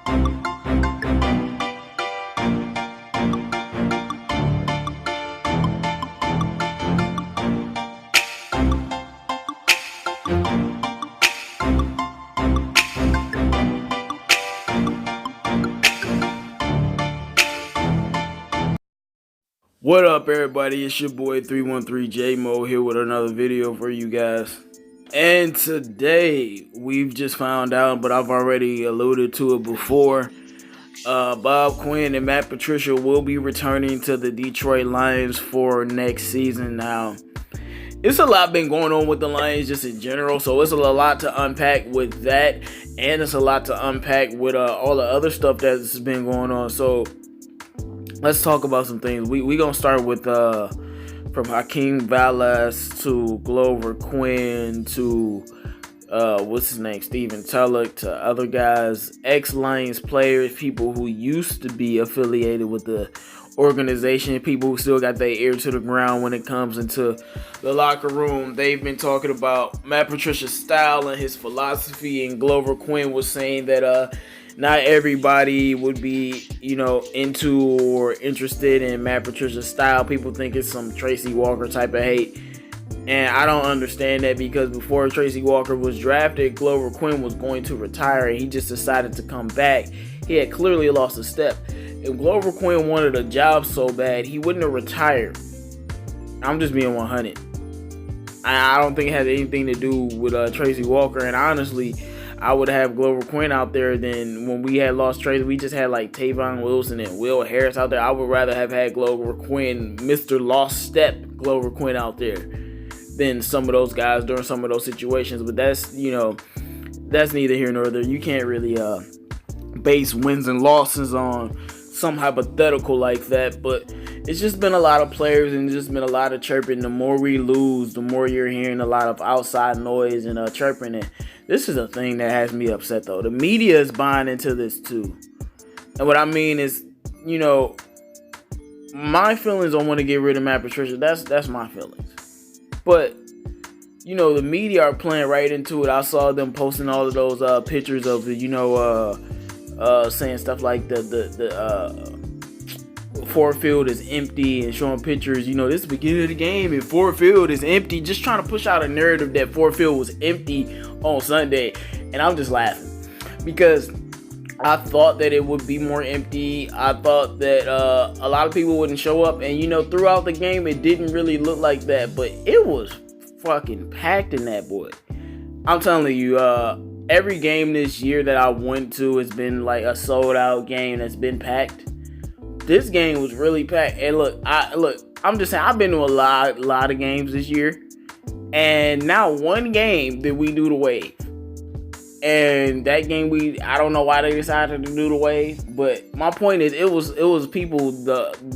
What up, everybody? It's your boy 313J-Mo here with another video for you guys. And today, we've just found out, but I've already alluded to it before, Bob Quinn and Matt Patricia will be returning to the Detroit Lions for next season. Now, it's a lot been going on with the Lions just in general, so it's a lot to unpack with that, and it's a lot to unpack with all the other stuff that's been going on. So let's talk about some things. We gonna start with from Hakeem Valles to Glover Quinn to what's his name, Steven Tulloch, to other guys, ex-Lions players, people who used to be affiliated with the organization, people who still got their ear to the ground when it comes into the locker room. They've been talking about Matt Patricia's style and his philosophy, and Glover Quinn was saying that not everybody would be, into or interested in Matt Patricia's style. People think it's some Tracy Walker type of hate. And I don't understand that, because before Tracy Walker was drafted, Glover Quinn was going to retire, and he just decided to come back. He had clearly lost a step. If Glover Quinn wanted a job so bad, he wouldn't have retired. I'm just being 100. I don't think it had anything to do with Tracy Walker, and honestly, I would have Glover Quinn out there than when we had lost Tracy. We just had like Tavon Wilson and Will Harris out there. I would rather have had Glover Quinn, Mr. Lost Step Glover Quinn out there, than some of those guys during some of those situations. But that's neither here nor there. You can't really base wins and losses on some hypothetical like that. But it's just been a lot of players, and it's just been a lot of chirping. The more we lose, the more you're hearing a lot of outside noise and chirping. And this is a thing that has me upset, though. The media is buying into this too. And what I mean is, my feelings on want to get rid of Matt Patricia. That's my feelings. But the media are playing right into it. I saw them posting all of those pictures of saying stuff like the Ford Field is empty, and showing pictures, this is the beginning of the game and Ford Field is empty, just trying to push out a narrative that Ford Field was empty on Sunday. And I'm just laughing, because I thought that it would be more empty. I thought that a lot of people wouldn't show up, and throughout the game it didn't really look like that, but it was fucking packed in that boy. I'm telling you, every game this year that I went to has been like a sold out game that's been packed. This game was really packed. And I'm just saying, I've been to a lot of games this year, and not one game did we do the wave. And that game, I don't know why they decided to do the wave, but my point is, it was people.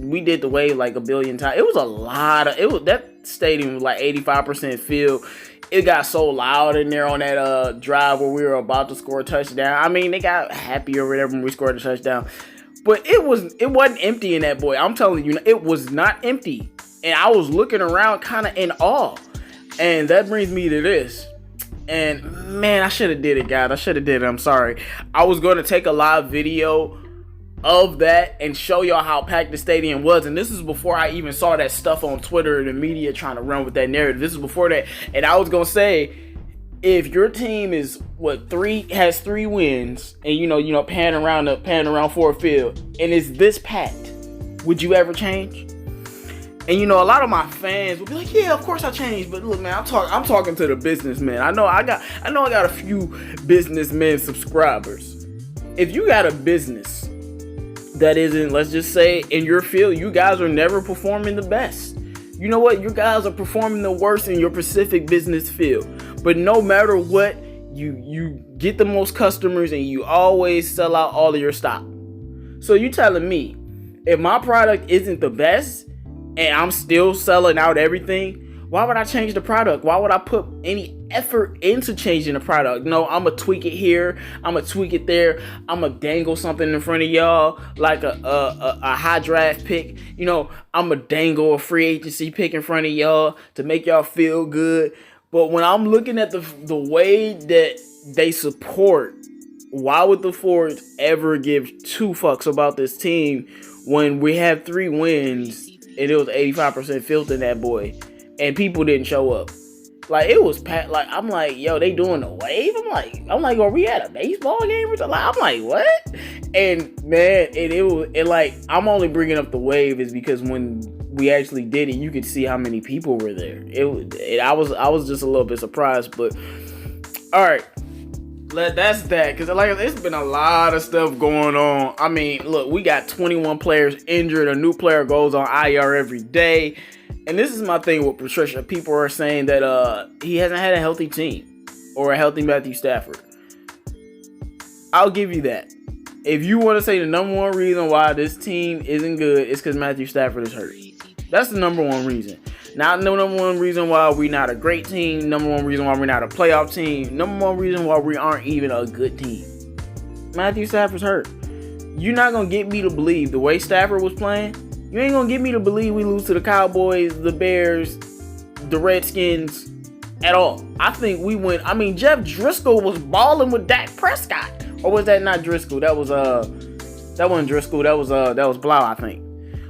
We did the wave like a billion times. It was a lot of that stadium was like 85% filled. It got so loud in there on that drive where we were about to score a touchdown. I mean, they got happy or whatever when we scored a touchdown. But it wasn't empty in that boy. I'm telling you, it was not empty. And I was looking around kind of in awe. And that brings me to this. And man, I should have did it, guys. I should have did it. I'm sorry. I was going to take a live video of that and show y'all how packed the stadium was. And this is before I even saw that stuff on Twitter and the media trying to run with that narrative. This is before that. And I was going to say, if your team is has 3 wins, and pan around Ford Field, and it's this packed, would you ever change? And a lot of my fans will be like, yeah, of course I changed. But look, man, I'm talking to the businessmen. I know I got a few businessmen subscribers. If you got a business that isn't, let's just say, in your field, you guys are never performing the best. You know what? You guys are performing the worst in your specific business field. But no matter what, you get the most customers, and you always sell out all of your stock. So you telling me, if my product isn't the best and I'm still selling out everything, why would I change the product? Why would I put any effort into changing the product? No, I'm going to tweak it here. I'm going to tweak it there. I'm going to dangle something in front of y'all like a high draft pick. I'm going to dangle a free agency pick in front of y'all to make y'all feel good. But when I'm looking at the way that they support why would the Fords ever give two fucks about this team when we had 3 wins and it was 85% filth in that boy and people didn't show up? Like, it was like, I'm like, yo, they doing a wave? I'm like, are we at a baseball game or something? Like, I'm like, what? And man, it like, I'm only bringing up the wave is because when we actually did it, you could see how many people were there. I was just a little bit surprised, but all right. That's that, because like it's been a lot of stuff going on. I mean, look, we got 21 players injured. A new player goes on IR every day. And this is my thing with Patricia. People are saying that he hasn't had a healthy team or a healthy Matthew Stafford. I'll give you that. If you want to say the number one reason why this team isn't good, it's because Matthew Stafford is hurt. That's the number one reason. Not the number one reason why we're not a great team. Number one reason why we're not a playoff team. Number one reason why we aren't even a good team. Matthew Stafford's hurt. You're not going to get me to believe the way Stafford was playing. You ain't going to get me to believe we lose to the Cowboys, the Bears, the Redskins at all. I think we win. I mean, Jeff Driscoll was balling with Dak Prescott. Or was that not Driscoll? That wasn't Driscoll. That was Blau, I think.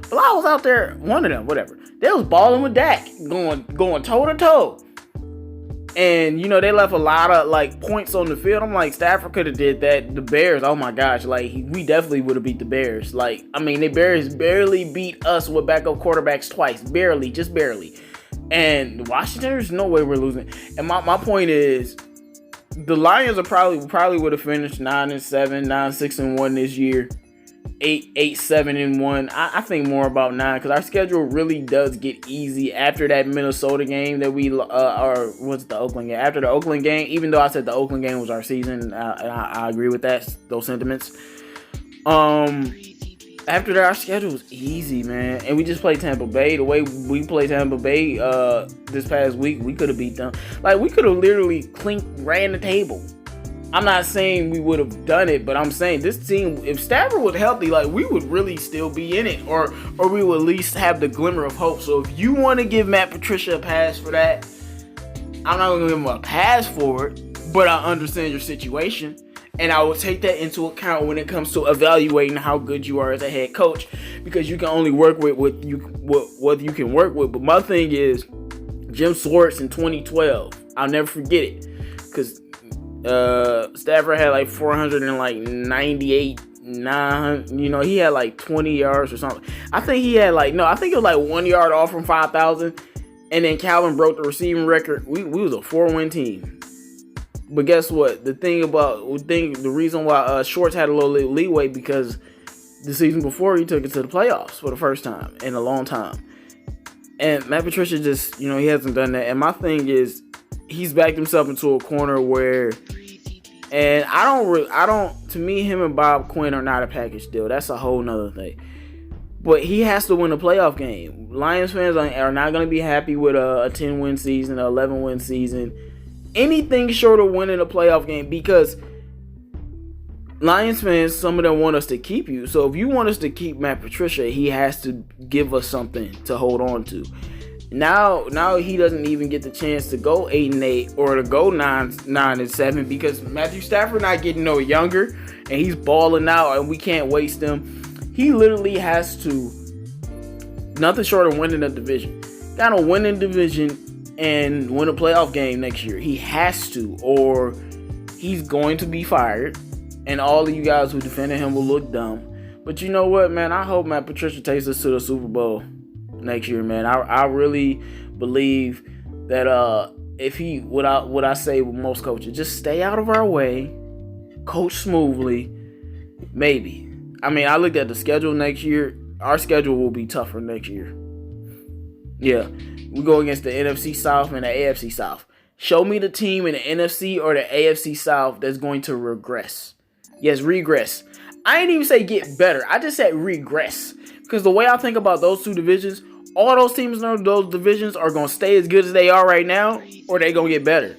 Blau was out there, one of them, whatever. They was balling with Dak, going toe to toe. And, they left a lot of, like, points on the field. I'm like, Stafford could have did that. The Bears, oh my gosh, like, we definitely would have beat the Bears. Like, I mean, the Bears barely beat us with backup quarterbacks twice. Barely, just barely. And Washington, there's no way we're losing. And my point is, the Lions are probably would have finished 9-7, 9-6-1 this year. 8-7-1. I think more about 9 because our schedule really does get easy after that Minnesota game that we or what's the Oakland game? After the Oakland game, even though I said the Oakland game was our season, I agree with those sentiments. After that, our schedule was easy, man, and we just played Tampa Bay. The way we played Tampa Bay this past week, we could have beat them. Like, we could have literally ran the table. I'm not saying we would have done it, but I'm saying this team, if Stafford was healthy, like, we would really still be in it, or we would at least have the glimmer of hope. So if you want to give Matt Patricia a pass for that, I'm not going to give him a pass for it, but I understand your situation, and I will take that into account when it comes to evaluating how good you are as a head coach, because you can only work with what you can work with. But my thing is, Jim Schwartz in 2012, I'll never forget it, because Stafford had like 498, 900, he had like 20 yards or something. I think it was like 1 yard off from 5,000, and then Calvin broke the receiving record. We was a 4-win team. But guess what? The reason why Schwartz had a little leeway, because the season before he took it to the playoffs for the first time in a long time. And Matt Patricia just, he hasn't done that. And my thing is, he's backed himself into a corner where, and to me, him and Bob Quinn are not a package deal. That's a whole nother thing. But he has to win a playoff game. Lions fans are not going to be happy with a 10-win season, an 11-win season. Anything short of winning a playoff game, because Lions fans, some of them want us to keep you. So if you want us to keep Matt Patricia, he has to give us something to hold on to. Now he doesn't even get the chance to go 8-8 or to go 9-7 because Matthew Stafford not getting no younger and he's balling out and we can't waste him. He literally has to, nothing short of winning the division. Gotta win the division and win a playoff game next year. He has to, or he's going to be fired and all of you guys who defended him will look dumb. But you know what, man? I hope Matt Patricia takes us to the Super Bowl next year, man. I really believe that if he, what I say with most coaches, just stay out of our way, coach smoothly, maybe. I mean, I looked at the schedule next year. Our schedule will be tougher next year. Yeah, we go against the NFC South and the AFC South. Show me the team in the NFC or the AFC South that's going to regress. Yes, regress. I ain't even say get better. I just said regress. Because the way I think about those two divisions, all those teams in those divisions are going to stay as good as they are right now, or they going to get better.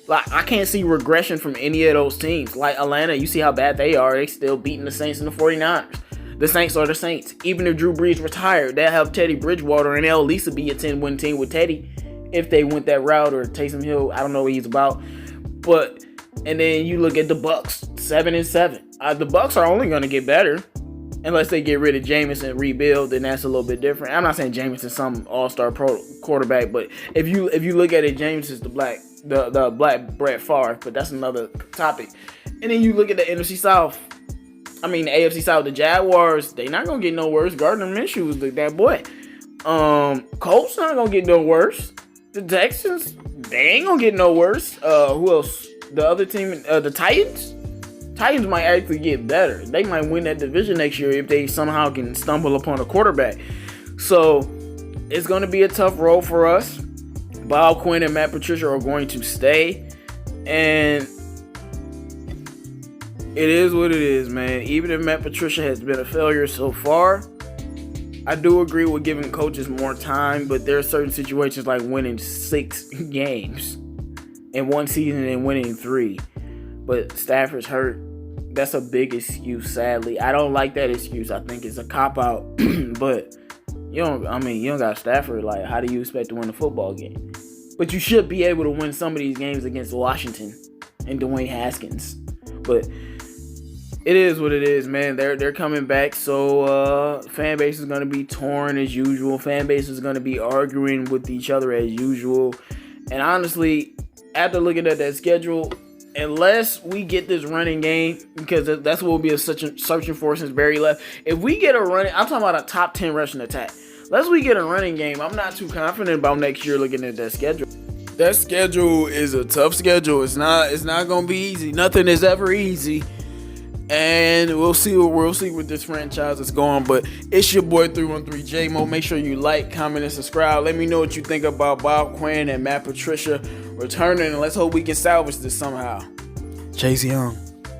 Like, I can't see regression from any of those teams. Like Atlanta, you see how bad they are. They still beating the Saints and the 49ers. The Saints are the Saints. Even if Drew Brees retired, they'll have Teddy Bridgewater, and they'll at least be a 10-win team with Teddy if they went that route, or Taysom Hill. I don't know what he's about. But, and then you look at the Bucks, 7-7. The Bucks are only going to get better unless they get rid of Jameis and rebuild. Then that's a little bit different. I'm not saying Jameis is some all-star pro quarterback, but if you look at it, Jameis is the black Brett Favre. But that's another topic. And then you look at the NFC South. The AFC South. The Jaguars, they not gonna get no worse. Gardner Minshew was that boy. Colts not gonna get no worse. The Texans, they ain't gonna get no worse. Who else? The other team, the Titans. Titans might actually get better. They might win that division next year if they somehow can stumble upon a quarterback. So it's gonna be a tough road for us. Bob Quinn and Matt Patricia are going to stay, and it is what it is, man. Even if Matt Patricia has been a failure so far, I do agree with giving coaches more time, but there are certain situations like winning 6 games in one season and winning 3. But Stafford's hurt. That's a big excuse, sadly. I don't like that excuse. I think it's a cop-out. But you don't got Stafford. Like, how do you expect to win a football game? But you should be able to win some of these games against Washington and Dwayne Haskins. But it is what it is, man. They're coming back, so fan base is going to be torn as usual. Fan base is going to be arguing with each other as usual. And honestly, after looking at that schedule, unless we get this running game, because that's what we'll be searching for since Barry left. If we get a running, I'm talking about a top 10 rushing attack. Unless we get a running game, I'm not too confident about next year looking at that schedule. That schedule is a tough schedule. It's not going to be easy. Nothing is ever easy. And we'll see what this franchise is going. But it's your boy 313 J-Mo. Make sure you like, comment, and subscribe. Let me know what you think about Bob Quinn and Matt Patricia returning. And let's hope we can salvage this somehow. Chase Young.